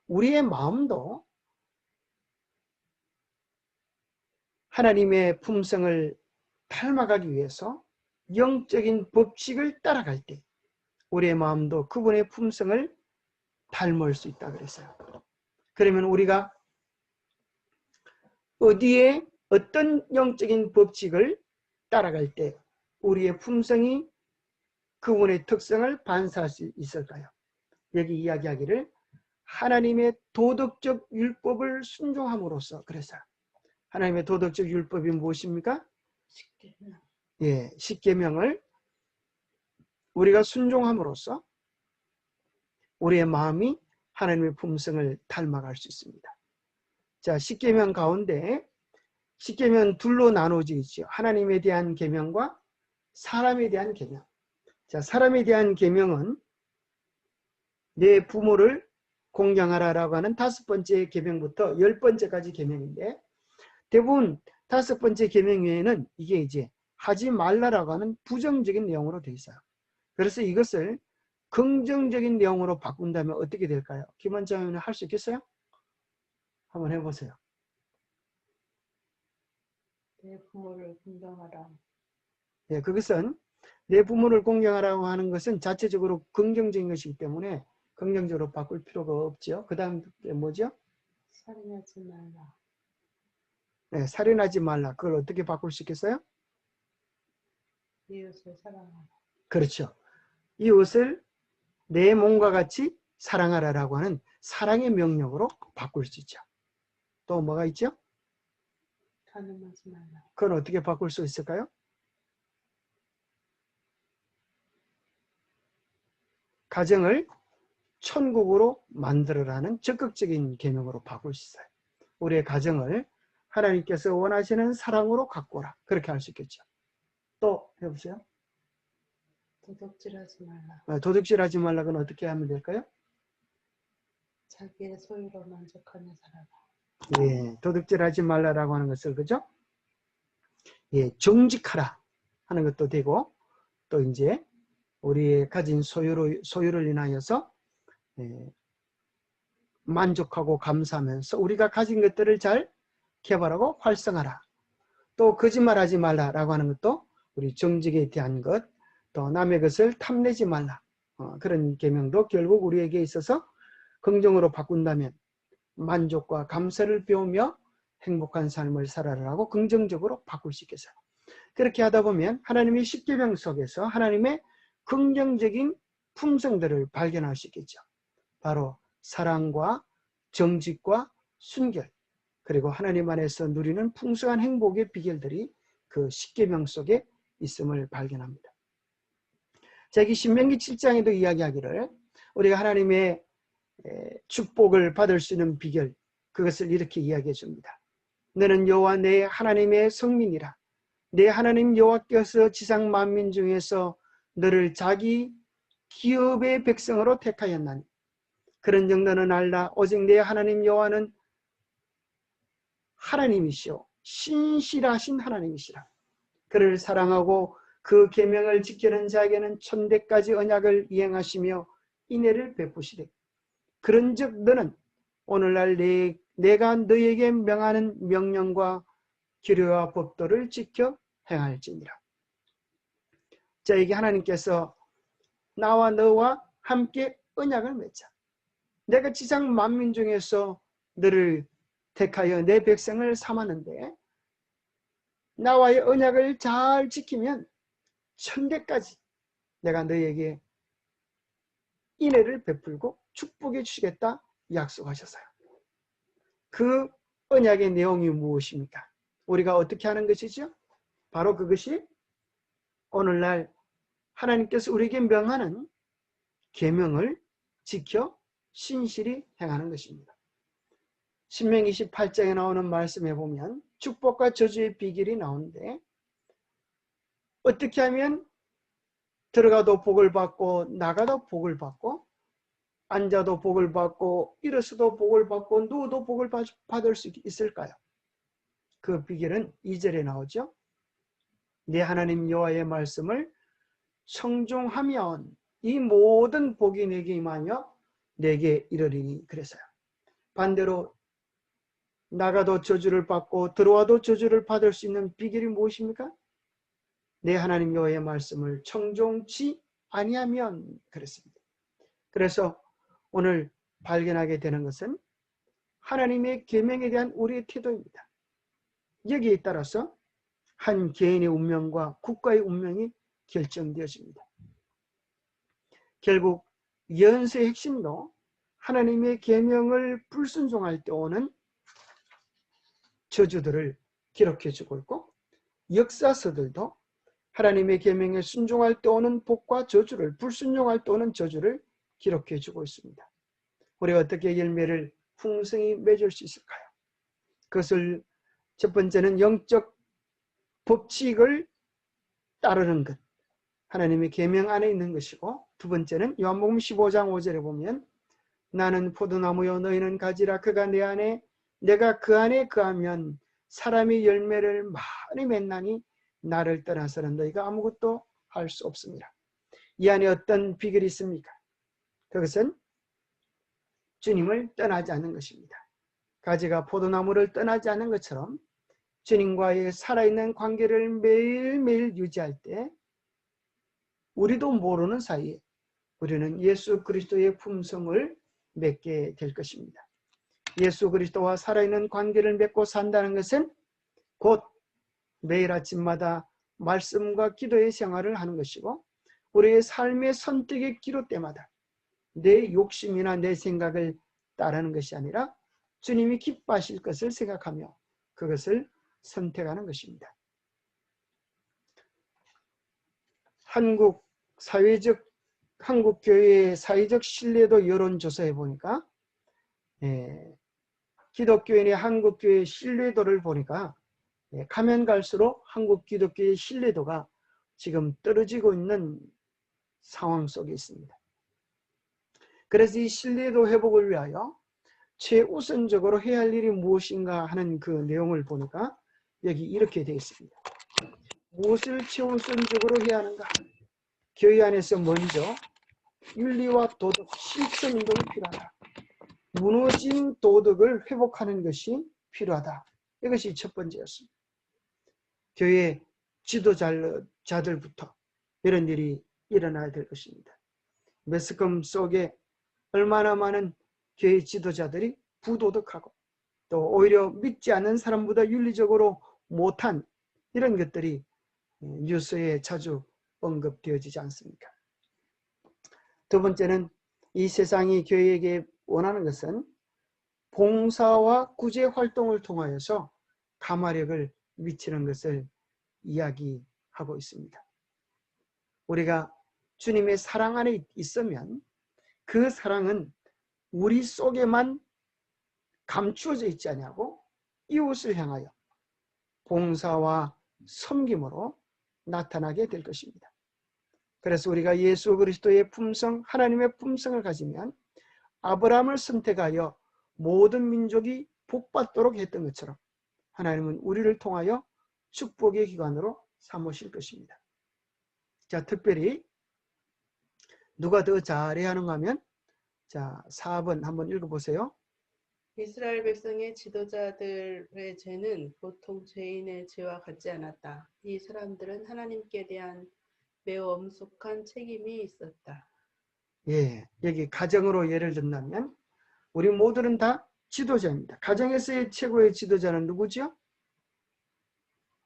우리의 마음도 하나님의 품성을 닮아가기 위해서 영적인 법칙을 따라갈 때 우리의 마음도 그분의 품성을 닮을 수 있다 그랬어요. 그러면 우리가 어디에 어떤 영적인 법칙을 따라갈 때 우리의 품성이 그분의 특성을 반사할 수 있을까요? 여기 이야기하기를 하나님의 도덕적 율법을 순종함으로써 그랬어요. 하나님의 도덕적 율법이 무엇입니까? 십계명. 예, 십계명을 우리가 순종함으로써 우리의 마음이 하나님의 품성을 닮아갈 수 있습니다. 자, 십계명 가운데 십계명 둘로 나눠져 있죠. 하나님에 대한 계명과 사람에 대한 계명. 자, 사람에 대한 계명은 내 부모를 공경하라라고 하는 5번째 계명부터 10번째까지 계명인데 대부분 5번째 계명 외에는 이게 이제 하지 말라라고 하는 부정적인 내용으로 되어 있어요. 그래서 이것을 긍정적인 내용으로 바꾼다면 어떻게 될까요? 김원장은 할 수 있겠어요? 한번 해보세요. 내 부모를 공경하라. 예, 그것은 내 부모를 공경하라고 하는 것은 자체적으로 긍정적인 것이기 때문에 긍정적으로 바꿀 필요가 없죠. 그 다음 뭐죠? 살인하지 말라. 네, 살인하지 말라. 그걸 어떻게 바꿀 수 있겠어요? 이웃을 사랑하라. 그렇죠. 이웃을 내 몸과 같이 사랑하라라고 하는 사랑의 명령으로 바꿀 수 있죠. 또 뭐가 있죠? 간음하지 말라. 그걸 어떻게 바꿀 수 있을까요? 가정을 천국으로 만들어라는 적극적인 계명으로 바꿀 수 있어요. 우리의 가정을 하나님께서 원하시는 사랑으로 가꾸라. 그렇게 할 수 있겠죠. 또 해보세요. 도둑질하지 말라. 도둑질하지 말라. 그건 어떻게 하면 될까요? 자기의 소유로 만족하며 살아라. 예, 도둑질하지 말라라고 하는 것을 그죠? 예, 정직하라 하는 것도 되고 또 이제 우리의 가진 소유를 인하여서 만족하고 감사하면서 우리가 가진 것들을 잘 개발하고 활성화하라. 또 거짓말하지 말라라고 하는 것도 우리 정직에 대한 것, 또 남의 것을 탐내지 말라. 그런 계명도 결국 우리에게 있어서 긍정으로 바꾼다면 만족과 감사를 배우며 행복한 삶을 살아라라고 긍정적으로 바꿀 수 있겠어요. 그렇게 하다 보면 하나님의 십계명 속에서 하나님의 긍정적인 품성들을 발견할 수 있겠죠. 바로 사랑과 정직과 순결, 그리고 하나님 안에서 누리는 풍성한 행복의 비결들이 그 십계명 속에 있음을 발견합니다. 자, 여기 신명기 7장에도 이야기하기를 우리가 하나님의 축복을 받을 수 있는 비결, 그것을 이렇게 이야기해 줍니다. 너는 여호와 내 하나님의 성민이라. 내 하나님 여호와께서 지상 만민 중에서 너를 자기 기업의 백성으로 택하였나니 그런즉 너는 알라. 오직 내 하나님 여호와는 하나님이시오 신실하신 하나님이시라. 그를 사랑하고 그 계명을 지키는 자에게는 천대까지 언약을 이행하시며 인애를 베푸시되 그런즉 너는 오늘날 내가 너에게 명하는 명령과 규례와 법도를 지켜 행할지니라. 자, 이게 하나님께서 나와 너와 함께 언약을 맺자. 내가 지상 만민 중에서 너를 택하여 내 백성을 삼았는데 나와의 언약을 잘 지키면 천대까지 내가 너에게 인애를 베풀고 축복해 주시겠다 약속하셨어요. 그 언약의 내용이 무엇입니까? 우리가 어떻게 하는 것이죠? 바로 그것이 오늘날 하나님께서 우리에게 명하는 계명을 지켜 신실히 행하는 것입니다. 신명기 28장에 나오는 말씀에 보면 축복과 저주의 비결이 나오는데 어떻게 하면 들어가도 복을 받고 나가도 복을 받고 앉아도 복을 받고 일어서도 복을 받고 누워도 복을 받을 수 있을까요? 그 비결은 2절에 나오죠. 내 하나님 여호와의 말씀을 청종하면 이 모든 복이 내게 임하여 내게 이르리니 그래서요. 반대로 나가도 저주를 받고 들어와도 저주를 받을 수 있는 비결이 무엇입니까? 내 하나님 여호와의 말씀을 청종치 아니하면 그랬습니다. 그래서 오늘 발견하게 되는 것은 하나님의 계명에 대한 우리의 태도입니다. 여기에 따라서 한 개인의 운명과 국가의 운명이 결정되어집니다. 결국 연쇄의 핵심도 하나님의 계명을 불순종할 때 오는 저주들을 기록해주고 있고 역사서들도 하나님의 계명에 순종할 때 오는 복과 저주를 불순종할 때 오는 저주를 기록해주고 있습니다. 우리가 어떻게 열매를 풍성히 맺을 수 있을까요? 그것을 첫 번째는 영적 법칙을 따르는 것, 하나님의 계명 안에 있는 것이고 두 번째는 요한복음 15장 5절에 보면 나는 포도나무요 너희는 가지라 그가 내 안에 내가 그 안에 거하면 사람이 열매를 많이 맺나니 나를 떠나서는 너희가 아무것도 할 수 없습니다. 이 안에 어떤 비결이 있습니까? 그것은 주님을 떠나지 않는 것입니다. 가지가 포도나무를 떠나지 않는 것처럼 주님과의 살아있는 관계를 매일매일 유지할 때 우리도 모르는 사이에 우리는 예수 그리스도의 품성을 맺게 될 것입니다. 예수 그리스도와 살아있는 관계를 맺고 산다는 것은 곧 매일 아침마다 말씀과 기도의 생활을 하는 것이고 우리의 삶의 선택의 기로 때마다 내 욕심이나 내 생각을 따르는 것이 아니라 주님이 기뻐하실 것을 생각하며 그것을 선택하는 것입니다. 한국 교회의 사회적 신뢰도 여론조사에 보니까 기독교인의 한국 교회의 신뢰도를 보니까 가면 갈수록 한국 기독교의 신뢰도가 지금 떨어지고 있는 상황 속에 있습니다. 그래서 이 신뢰도 회복을 위하여 최우선적으로 해야 할 일이 무엇인가 하는 그 내용을 보니까 여기 이렇게 되어 있습니다. 무엇을 최우선적으로 해야 하는가? 교회 안에서 먼저 윤리와 도덕, 실천 운동이 필요하다. 무너진 도덕을 회복하는 것이 필요하다. 이것이 첫 번째였습니다. 교회 지도자들부터 이런 일이 일어나야 될 것입니다. 매스컴 속에 얼마나 많은 교회 지도자들이 부도덕하고 또 오히려 믿지 않는 사람보다 윤리적으로 못한 이런 것들이 뉴스에 자주 언급되어지지 않습니까? 두 번째는 이 세상이 교회에게 원하는 것은 봉사와 구제 활동을 통하여서 감화력을 미치는 것을 이야기하고 있습니다. 우리가 주님의 사랑 안에 있으면 그 사랑은 우리 속에만 감추어져 있지 아니하고 이웃을 향하여 봉사와 섬김으로 나타나게 될 것입니다. 그래서 우리가 예수 그리스도의 품성, 하나님의 품성을 가지면 아브라함을 선택하여 모든 민족이 복받도록 했던 것처럼 하나님은 우리를 통하여 축복의 기관으로 삼으실 것입니다. 자, 특별히 누가 더 잘해야 하는가 하면 자, 4번 한번 읽어보세요. 이스라엘 백성의 지도자들의 죄는 보통 죄인의 죄와 같지 않았다. 이 사람들은 하나님께 대한 매우 엄숙한 책임이 있었다. 예, 여기 가정으로 예를 든다면 우리 모두는 다 지도자입니다. 가정에서의 최고의 지도자는 누구죠?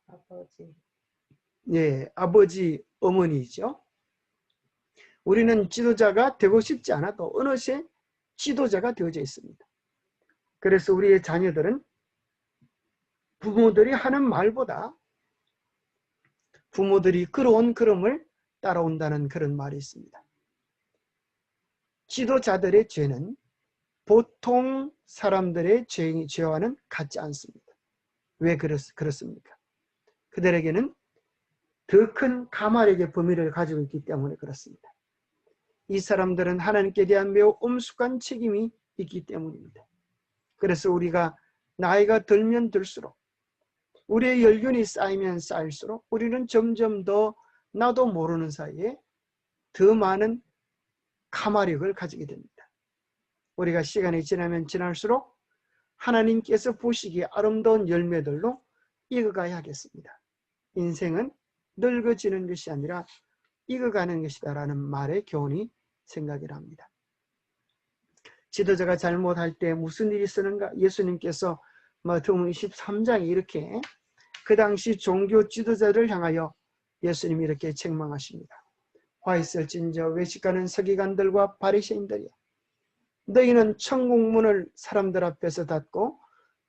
아버지. 예, 아버지, 어머니죠. 우리는 지도자가 되고 싶지 않아도 어느새 지도자가 되어져 있습니다. 그래서 우리의 자녀들은 부모들이 하는 말보다 부모들이 걸어온 걸음을 따라온다는 그런 말이 있습니다. 지도자들의 죄는 보통 사람들의 죄와는 같지 않습니다. 왜 그렇습니까? 그들에게는 더 큰 가말에게 범위를 가지고 있기 때문에 그렇습니다. 이 사람들은 하나님께 대한 매우 엄숙한 책임이 있기 때문입니다. 그래서 우리가 나이가 들면 들수록 우리의 연륜이 쌓이면 쌓일수록 우리는 점점 더 나도 모르는 사이에 더 많은 가마력을 가지게 됩니다. 우리가 시간이 지나면 지날수록 하나님께서 보시기에 아름다운 열매들로 익어가야 하겠습니다. 인생은 늙어지는 것이 아니라 익어가는 것이다 라는 말의 교훈이 생각이 납니다. 지도자가 잘못할 때 무슨 일이 있었는가? 예수님께서 마태복음 23장에 이렇게 그 당시 종교 지도자를 향하여 예수님이 이렇게 책망하십니다. 화 있을진저 외식하는 서기관들과 바리새인들이여, 너희는 천국문을 사람들 앞에서 닫고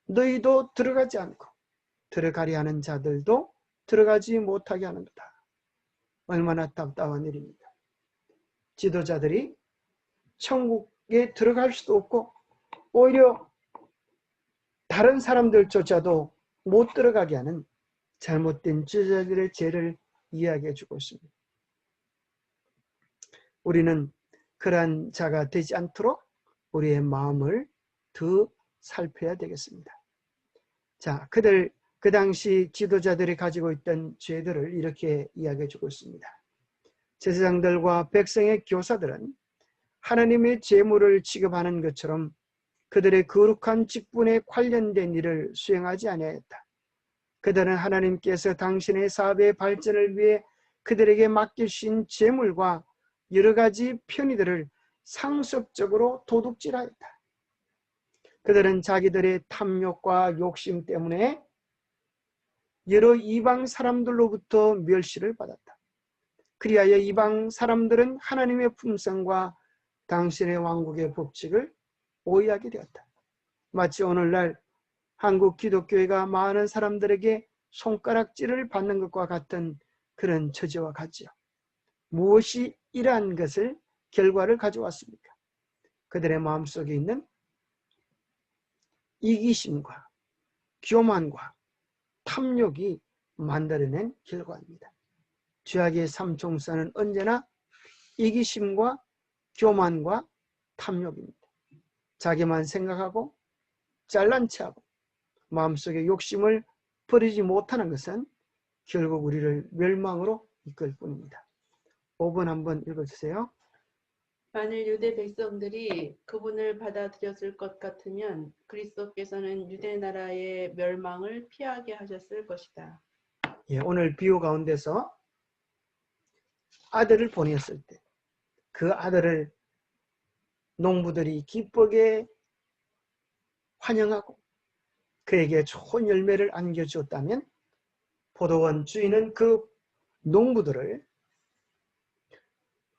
너희도 들어가지 않고 들어가려 하는 자들도 들어가지 못하게 하는도다. 얼마나 답답한 일입니다. 지도자들이 천국에 들어갈 수도 없고 오히려 다른 사람들조차도 못 들어가게 하는 잘못된 지도자들의 죄를 이야기해 주고 있습니다. 우리는 그러한 자가 되지 않도록 우리의 마음을 더 살펴야 되겠습니다. 자, 그 당시 지도자들이 가지고 있던 죄들을 이렇게 이야기해 주고 있습니다. 제사장들과 백성의 교사들은 하나님의 제물을 취급하는 것처럼 그들의 거룩한 직분에 관련된 일을 수행하지 아니하였다. 그들은 하나님께서 당신의 사업의 발전을 위해 그들에게 맡기신 제물과 여러 가지 편의들을 상습적으로 도둑질하였다. 그들은 자기들의 탐욕과 욕심 때문에 여러 이방 사람들로부터 멸시를 받았다. 그리하여 이방 사람들은 하나님의 품성과 당신의 왕국의 법칙을 오해하게 되었다. 마치 오늘날 한국 기독교회가 많은 사람들에게 손가락질을 받는 것과 같은 그런 처지와 같지요. 무엇이 이러한 것을 결과를 가져왔습니까? 그들의 마음속에 있는 이기심과 교만과 탐욕이 만들어낸 결과입니다. 죄악의 삼총사는 언제나 이기심과 교만과 탐욕입니다. 자기만 생각하고 잘난 체하고 마음속에 욕심을 버리지 못하는 것은 결국 우리를 멸망으로 이끌 뿐입니다. 5번 한번 읽어주세요. 만일 유대 백성들이 그분을 받아들였을 것 같으면 그리스도께서는 유대 나라의 멸망을 피하게 하셨을 것이다. 예, 오늘 비유 가운데서 아들을 보냈을 때 그 아들을 농부들이 기쁘게 환영하고 그에게 좋은 열매를 안겨주었다면 포도원 주인은 그 농부들을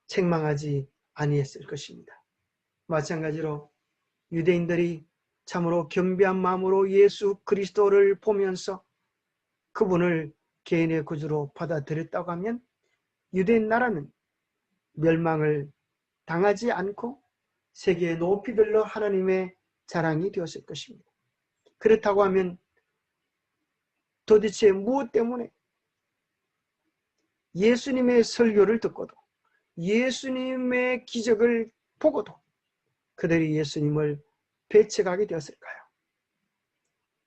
책망하지 아니했을 것입니다. 마찬가지로 유대인들이 참으로 겸비한 마음으로 예수 그리스도를 보면서 그분을 개인의 구주로 받아들였다고 하면 유대인 나라는 멸망을 당하지 않고 세계의 높이들로 하나님의 자랑이 되었을 것입니다. 그렇다고 하면 도대체 무엇 때문에 예수님의 설교를 듣고도 예수님의 기적을 보고도 그들이 예수님을 배척하게 되었을까요?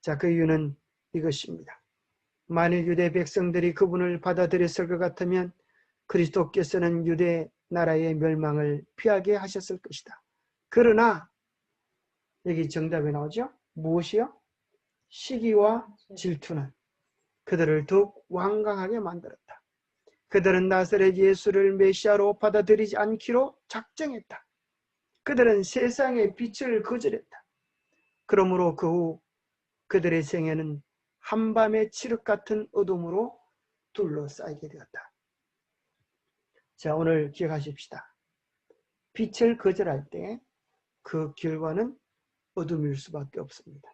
자, 그 이유는 이것입니다. 만일 유대 백성들이 그분을 받아들였을 것 같으면 그리스도께서는 유대 나라의 멸망을 피하게 하셨을 것이다. 그러나 여기 정답이 나오죠? 무엇이요? 시기와 질투는 그들을 더욱 완강하게 만들었다. 그들은 나사렛 예수를 메시아로 받아들이지 않기로 작정했다. 그들은 세상의 빛을 거절했다. 그러므로 그 후 그들의 생애는 한밤의 칠흑 같은 어둠으로 둘러싸이게 되었다. 자, 오늘 기억하십시다. 빛을 거절할 때 그 결과는 어둠일 수밖에 없습니다.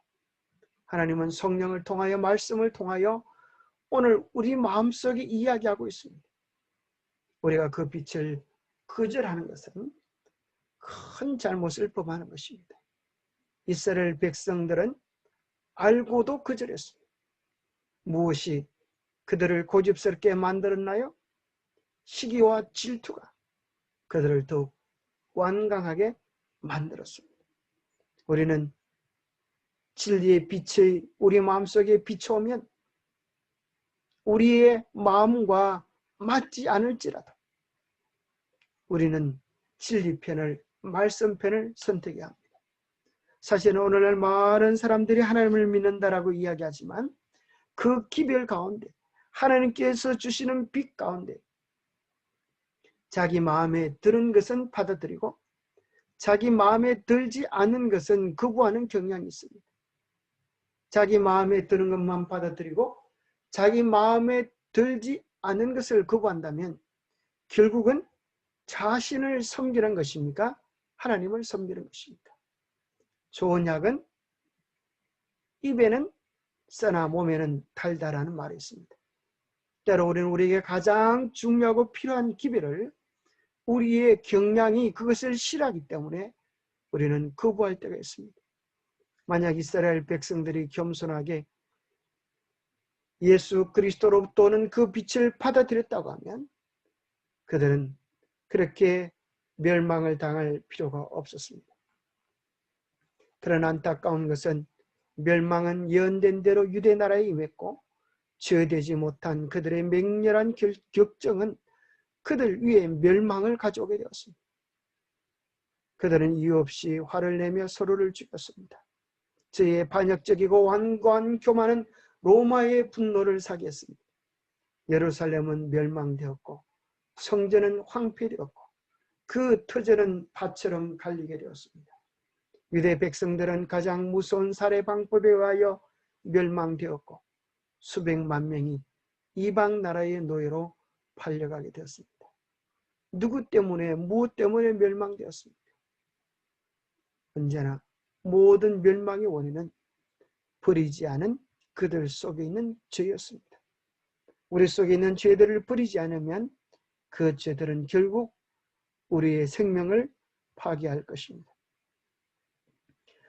하나님은 성령을 통하여 말씀을 통하여 오늘 우리 마음속에 이야기하고 있습니다. 우리가 그 빛을 거절하는 것은 큰 잘못을 범하는 것입니다. 이스라엘 백성들은 알고도 거절했습니다. 무엇이 그들을 고집스럽게 만들었나요? 시기와 질투가 그들을 더욱 완강하게 만들었습니다. 우리는 진리의 빛이 우리 마음속에 비춰오면 우리의 마음과 맞지 않을지라도 우리는 진리편을, 말씀편을 선택해야 합니다. 사실은 오늘날 많은 사람들이 하나님을 믿는다라고 이야기하지만 그 기별 가운데 하나님께서 주시는 빛 가운데 자기 마음에 드는 것은 받아들이고 자기 마음에 들지 않는 것은 거부하는 경향이 있습니다. 자기 마음에 드는 것만 받아들이고 자기 마음에 들지 않은 것을 거부한다면 결국은 자신을 섬기는 것입니까? 하나님을 섬기는 것입니까? 좋은 약은 입에는 쓰나 몸에는 달다라는 말이 있습니다. 때로 우리는 우리에게 가장 중요하고 필요한 기별을 우리의 경향이 그것을 싫어하기 때문에 우리는 거부할 때가 있습니다. 만약 이스라엘 백성들이 겸손하게 예수 그리스도로부터 오는 그 빛을 받아들였다고 하면 그들은 그렇게 멸망을 당할 필요가 없었습니다. 그러나 안타까운 것은 멸망은 예언된 대로 유대 나라에 임했고 제어되지 못한 그들의 맹렬한 격정은 그들 위에 멸망을 가져오게 되었습니다. 그들은 이유 없이 화를 내며 서로를 죽였습니다. 저의 반역적이고 완고한 교만은 로마의 분노를 사게 했습니다. 예루살렘은 멸망되었고 성전은 황폐되었고 그 터전은 밭처럼 갈리게 되었습니다. 유대 백성들은 가장 무서운 살해 방법에 의하여 멸망되었고 수백만 명이 이방 나라의 노예로 팔려가게 되었습니다. 누구 때문에, 무엇 때문에 멸망되었습니까? 언제나 모든 멸망의 원인은 버리지 않은 그들 속에 있는 죄였습니다. 우리 속에 있는 죄들을 버리지 않으면 그 죄들은 결국 우리의 생명을 파괴할 것입니다.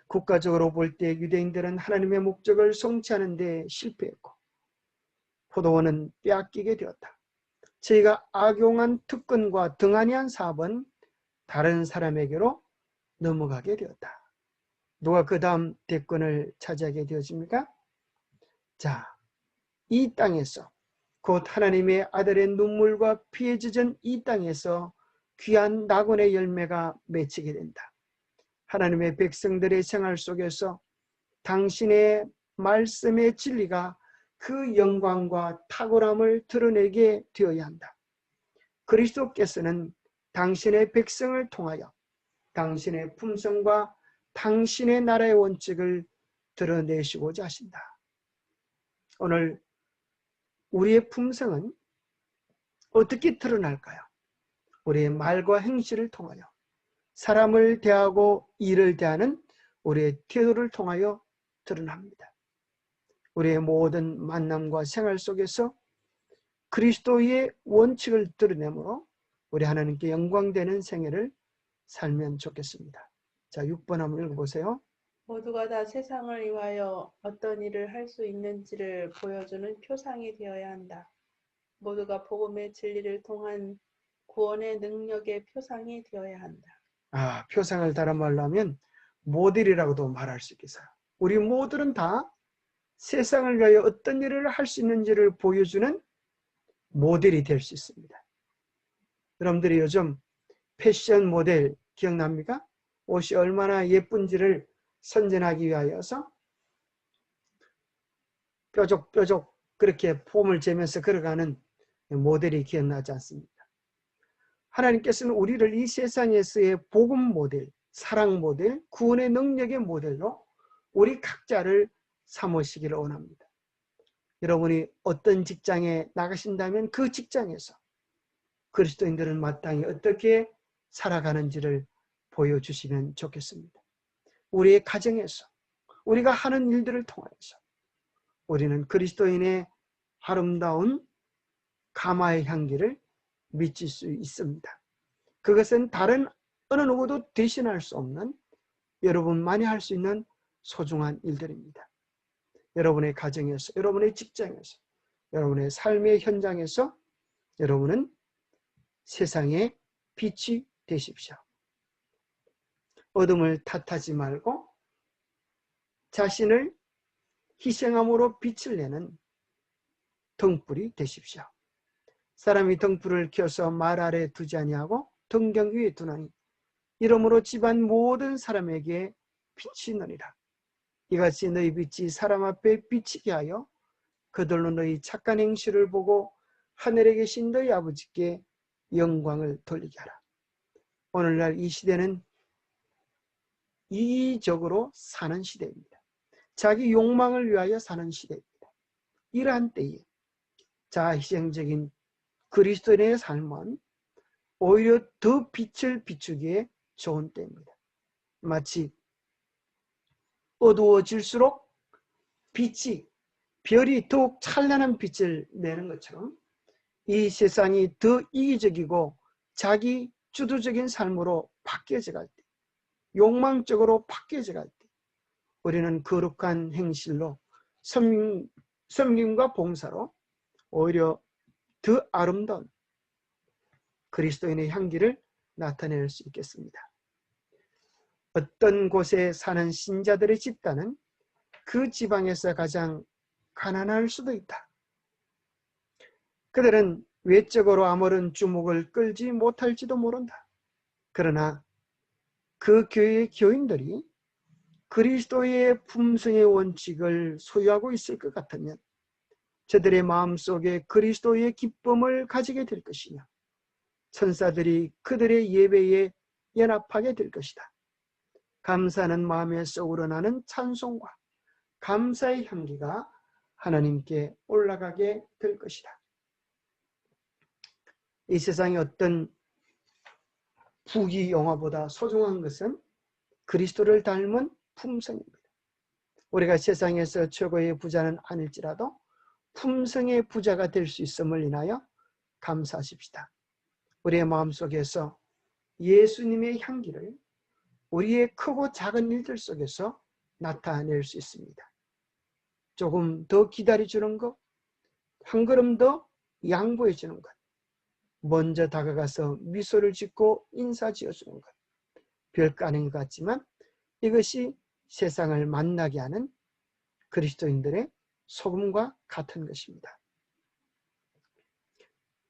국가적으로 볼 때 유대인들은 하나님의 목적을 성취하는 데 실패했고 포도원은 빼앗기게 되었다. 저희가 악용한 특권과 등한히한 사업은 다른 사람에게로 넘어가게 되었다. 누가 그 다음 대권을 차지하게 되었습니까? 자, 이 땅에서 곧 하나님의 아들의 눈물과 피에 젖은 이 땅에서 귀한 낙원의 열매가 맺히게 된다. 하나님의 백성들의 생활 속에서 당신의 말씀의 진리가 그 영광과 탁월함을 드러내게 되어야 한다. 그리스도께서는 당신의 백성을 통하여 당신의 품성과 당신의 나라의 원칙을 드러내시고자 하신다. 오늘 우리의 품성은 어떻게 드러날까요? 우리의 말과 행실을 통하여 사람을 대하고 일을 대하는 우리의 태도를 통하여 드러납니다. 우리의 모든 만남과 생활 속에서 그리스도의 원칙을 드러내므로 우리 하나님께 영광되는 생애를 살면 좋겠습니다. 자, 6번 한번 읽어보세요. 모두가 다 세상을 위하여 어떤 일을 할 수 있는지를 보여주는 표상이 되어야 한다. 모두가 복음의 진리를 통한 구원의 능력의 표상이 되어야 한다. 표상을 다른 말로 하면 모델이라고도 말할 수 있겠어요. 우리 모두는 다 세상을 위하여 어떤 일을 할 수 있는지를 보여주는 모델이 될 수 있습니다. 여러분들이 요즘 패션 모델 기억납니까? 옷이 얼마나 예쁜지를 선전하기 위하여서 뾰족뾰족 그렇게 폼을 재면서 걸어가는 모델이 기억나지 않습니다. 하나님께서는 우리를 이 세상에서의 복음 모델, 사랑 모델, 구원의 능력의 모델로 우리 각자를 삼으시기를 원합니다. 여러분이 어떤 직장에 나가신다면 그 직장에서 그리스도인들은 마땅히 어떻게 살아가는지를 보여주시면 좋겠습니다. 우리의 가정에서, 우리가 하는 일들을 통해서 우리는 그리스도인의 아름다운 가마의 향기를 미칠 수 있습니다. 그것은 다른 어느 누구도 대신할 수 없는, 여러분만이 할 수 있는 소중한 일들입니다. 여러분의 가정에서, 여러분의 직장에서, 여러분의 삶의 현장에서 여러분은 세상의 빛이 되십시오. 어둠을 탓하지 말고 자신을 희생함으로 빛을 내는 등불이 되십시오. 사람이 등불을 켜서 말 아래 두지 아니하고 등경 위에 두나니 이러므로 집안 모든 사람에게 빛이 나리라. 이같이 너희 빛이 사람 앞에 비치게 하여 그들로 너희 착한 행실을 보고 하늘에 계신 너희 아버지께 영광을 돌리게 하라. 오늘날 이 시대는 이기적으로 사는 시대입니다. 자기 욕망을 위하여 사는 시대입니다. 이러한 때에 자아희생적인 그리스도인의 삶은 오히려 더 빛을 비추기에 좋은 때입니다. 마치 어두워질수록 별이 더욱 찬란한 빛을 내는 것처럼 이 세상이 더 이기적이고 자기 주도적인 삶으로 바뀌어져 갈 때, 욕망적으로 바뀌어져 갈 때 우리는 거룩한 행실로 섬김과 봉사로 오히려 더 아름다운 그리스도인의 향기를 나타낼 수 있겠습니다. 어떤 곳에 사는 신자들의 집단은 그 지방에서 가장 가난할 수도 있다. 그들은 외적으로 아무런 주목을 끌지 못할지도 모른다. 그러나 그 교회의 교인들이 그리스도의 품성의 원칙을 소유하고 있을 것 같으면 저들의 마음속에 그리스도의 기쁨을 가지게 될 것이며 천사들이 그들의 예배에 연합하게 될 것이다. 감사하는 마음에서 우러나는 찬송과 감사의 향기가 하나님께 올라가게 될 것이다. 이 세상의 어떤 부귀 영화보다 소중한 것은 그리스도를 닮은 품성입니다. 우리가 세상에서 최고의 부자는 아닐지라도 품성의 부자가 될 수 있음을 인하여 감사하십시다. 우리의 마음속에서 예수님의 향기를 우리의 크고 작은 일들 속에서 나타낼 수 있습니다. 조금 더 기다려주는 것, 한 걸음 더 양보해 주는 것, 먼저 다가가서 미소를 짓고 인사 지어주는 것, 별거 아닌 것 같지만 이것이 세상을 만나게 하는 그리스도인들의 소금과 같은 것입니다.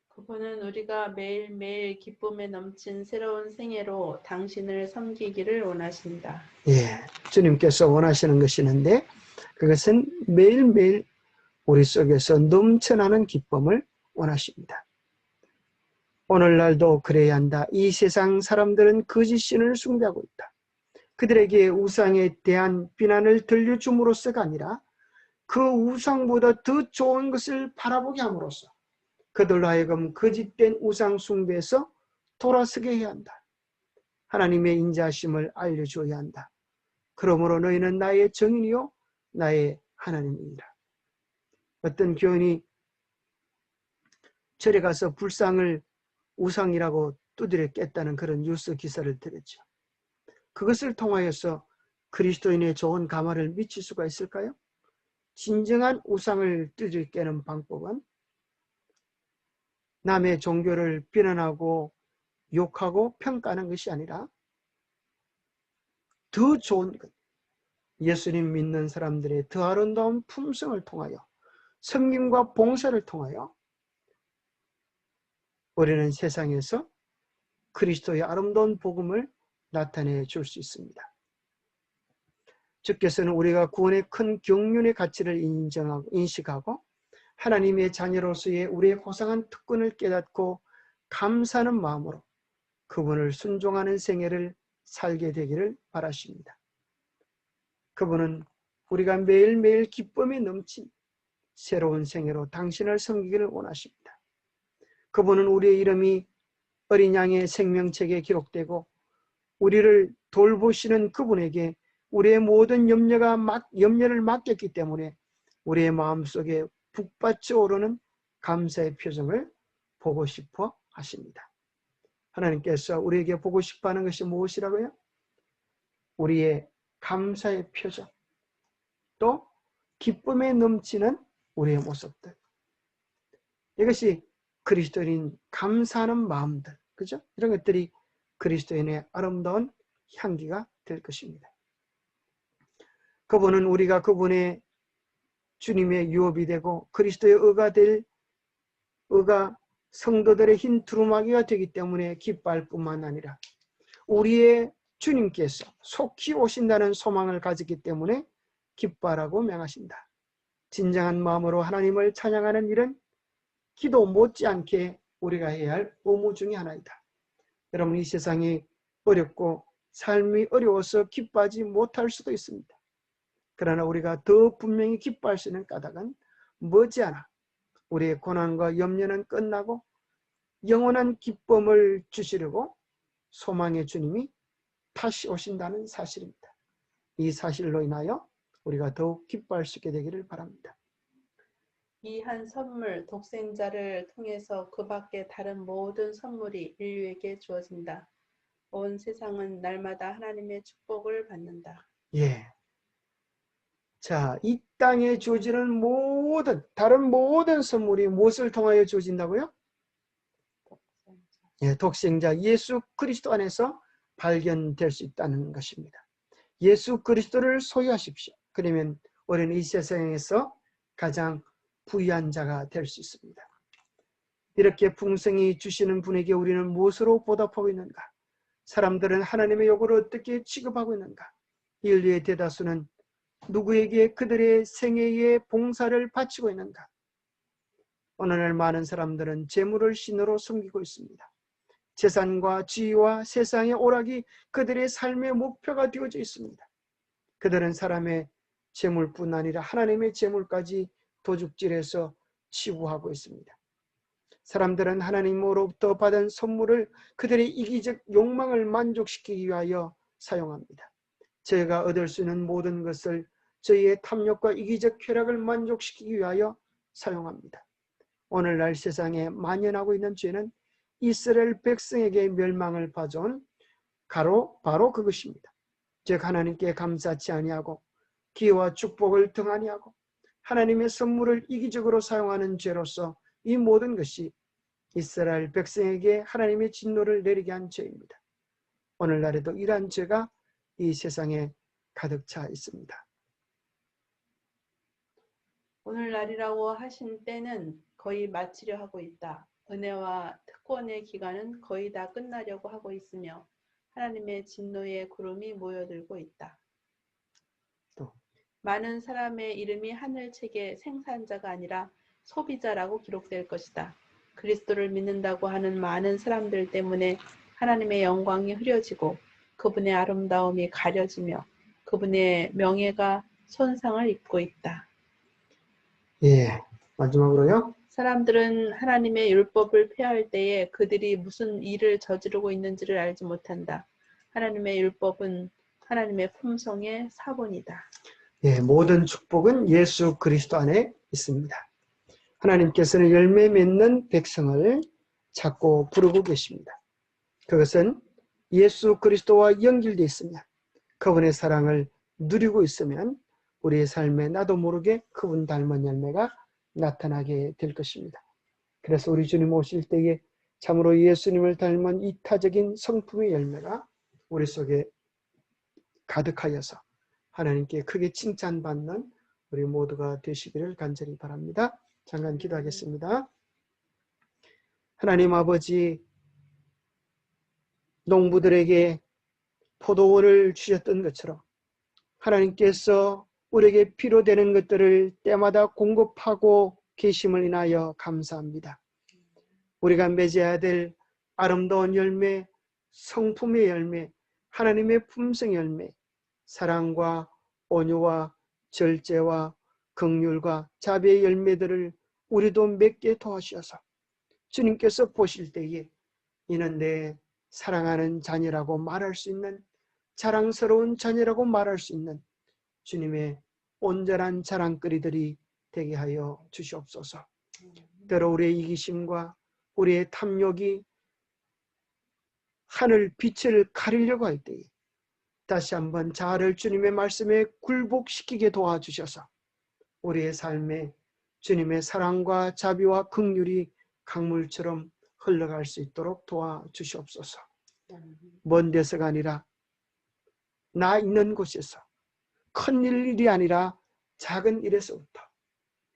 그분은 우리가 매일매일 기쁨에 넘친 새로운 생애로 당신을 섬기기를 원하신다. 예, 주님께서 원하시는 것이 있는데 그것은 매일매일 우리 속에서 넘쳐나는 기쁨을 원하십니다. 오늘날도 그래야 한다. 이 세상 사람들은 거짓신을 숭배하고 있다. 그들에게 우상에 대한 비난을 들려줌으로써가 아니라 그 우상보다 더 좋은 것을 바라보게 함으로써 그들로 하여금 거짓된 우상 숭배에서 돌아서게 해야 한다. 하나님의 인자하심을 알려줘야 한다. 그러므로 너희는 나의 정인이요 나의 하나님이니라. 어떤 교인이 절에 가서 불상을 우상이라고 두드려 깼다는 그런 뉴스 기사를 들었죠. 그것을 통하여서 그리스도인의 좋은 가마를 미칠 수가 있을까요? 진정한 우상을 두드려 깨는 방법은 남의 종교를 비난하고 욕하고 평가하는 것이 아니라 더 좋은 것, 예수님 믿는 사람들의 더 아름다운 품성을 통하여 섬김과 봉사를 통하여 우리는 세상에서 그리스도의 아름다운 복음을 나타내 줄 수 있습니다. 주께서는 우리가 구원의 큰 경륜의 가치를 인식하고 하나님의 자녀로서의 우리의 고상한 특권을 깨닫고 감사하는 마음으로 그분을 순종하는 생애를 살게 되기를 바라십니다. 그분은 우리가 매일매일 기쁨이 넘친 새로운 생애로 당신을 섬기기를 원하십니다. 그분은 우리의 이름이 어린 양의 생명책에 기록되고 우리를 돌보시는 그분에게 우리의 모든 염려를 맡겼기 때문에 우리의 마음속에 북받쳐 오르는 감사의 표정을 보고 싶어 하십니다. 하나님께서 우리에게 보고 싶어 하는 것이 무엇이라고요? 우리의 감사의 표정, 또 기쁨에 넘치는 우리의 모습들. 이것이 그리스도인 감사하는 마음들, 그죠? 이런 것들이 그리스도인의 아름다운 향기가 될 것입니다. 그분은 우리가 그분의 주님의 유업이 되고 그리스도의 의가 성도들의 흰 두루마기가 되기 때문에 기뻐할 뿐만 아니라 우리의 주님께서 속히 오신다는 소망을 가졌기 때문에 기뻐하라고 명하신다. 진정한 마음으로 하나님을 찬양하는 일은 기도 못지않게 우리가 해야 할 의무 중에 하나이다. 여러분, 이 세상이 어렵고 삶이 어려워서 기뻐하지 못할 수도 있습니다. 그러나 우리가 더 분명히 기뻐할 수 있는 까닭은 머지않아 우리의 고난과 염려는 끝나고 영원한 기쁨을 주시려고 소망의 주님이 다시 오신다는 사실입니다. 이 사실로 인하여 우리가 더욱 기뻐할 수 있게 되기를 바랍니다. 이 한 선물, 독생자를 통해서 그 밖에 다른 모든 선물이 인류에게 주어진다. 온 세상은 날마다 하나님의 축복을 받는다. 예. 자, 이 땅에 주어지는 다른 모든 선물이 무엇을 통하여 주어진다고요? 예, 독생자 예수 그리스도 안에서 발견될 수 있다는 것입니다. 예수 그리스도를 소유하십시오. 그러면 우리는 이 세상에서 가장 부유한 자가 될 수 있습니다. 이렇게 풍성히 주시는 분에게 우리는 무엇으로 보답하고 있는가? 사람들은 하나님의 요구를 어떻게 취급하고 있는가? 인류의 대다수는 누구에게 그들의 생애의 봉사를 바치고 있는가? 오늘날 많은 사람들은 재물을 신으로 섬기고 있습니다. 재산과 지위와 세상의 오락이 그들의 삶의 목표가 되어져 있습니다. 그들은 사람의 재물뿐 아니라 하나님의 재물까지 도둑질해서 치부하고 있습니다. 사람들은 하나님으로부터 받은 선물을 그들의 이기적 욕망을 만족시키기 위하여 사용합니다. 저희가 얻을 수 있는 모든 것을 저희의 탐욕과 이기적 쾌락을 만족시키기 위하여 사용합니다. 오늘날 세상에 만연하고 있는 죄는 이스라엘 백성에게 멸망을 가져온 바로 그것입니다. 즉 하나님께 감사치 아니하고 기회와 축복을 등한히하고 하나님의 선물을 이기적으로 사용하는 죄로서 이 모든 것이 이스라엘 백성에게 하나님의 진노를 내리게 한 죄입니다. 오늘날에도 이러한 죄가 이 세상에 가득 차 있습니다. 오늘날이라고 하신 때는 거의 마치려 하고 있다. 은혜와 특권의 기간은 거의 다 끝나려고 하고 있으며 하나님의 진노의 구름이 모여들고 있다. 또 많은 사람의 이름이 하늘책의 생산자가 아니라 소비자라고 기록될 것이다. 그리스도를 믿는다고 하는 많은 사람들 때문에 하나님의 영광이 흐려지고 그분의 아름다움이 가려지며 그분의 명예가 손상을 입고 있다. 예, 마지막으로요. 사람들은 하나님의 율법을 폐할 때에 그들이 무슨 일을 저지르고 있는지를 알지 못한다. 하나님의 율법은 하나님의 품성의 사본이다. 예, 모든 축복은 예수 그리스도 안에 있습니다. 하나님께서는 열매 맺는 백성을 찾고 부르고 계십니다. 그것은 예수 그리스도와 연결되어 있으면, 그분의 사랑을 누리고 있으면 우리의 삶에 나도 모르게 그분 닮은 열매가 나타나게 될 것입니다. 그래서 우리 주님 오실 때에 참으로 예수님을 닮은 이타적인 성품의 열매가 우리 속에 가득하여서 하나님께 크게 칭찬받는 우리 모두가 되시기를 간절히 바랍니다. 잠깐 기도하겠습니다. 하나님 아버지, 농부들에게 포도원을 주셨던 것처럼 하나님께서 우리에게 필요되는 것들을 때마다 공급하고 계심을 인하여 감사합니다. 우리가 맺어야 될 아름다운 열매, 성품의 열매, 하나님의 품성 열매, 사랑과 온유와 절제와 긍휼과 자비의 열매들을 우리도 맺게 도와주셔서 주님께서 보실 때에 이는 내 사랑하는 자녀라고 말할 수 있는, 자랑스러운 자녀라고 말할 수 있는 주님의 온전한 자랑거리들이 되게 하여 주시옵소서. 때로 우리의 이기심과 우리의 탐욕이 하늘 빛을 가리려고 할 때에 다시 한번 자아를 주님의 말씀에 굴복시키게 도와주셔서 우리의 삶에 주님의 사랑과 자비와 긍휼이 강물처럼 흘러갈 수 있도록 도와주시옵소서. 먼 데서가 아니라 나 있는 곳에서, 큰 일이 아니라 작은 일에서부터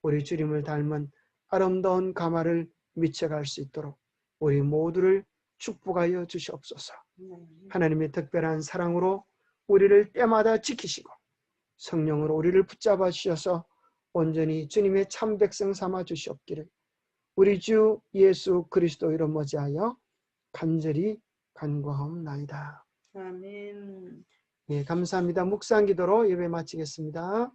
우리 주님을 닮은 아름다운 가마를 미쳐갈 수 있도록 우리 모두를 축복하여 주시옵소서. 하나님의 특별한 사랑으로 우리를 때마다 지키시고 성령으로 우리를 붙잡아 주셔서 온전히 주님의 참 백성 삼아 주시옵기를 우리 주 예수 그리스도 이름 머지하여 간절히 간구하옵나이다. 아멘. 예, 감사합니다. 묵상 기도로 예배 마치겠습니다.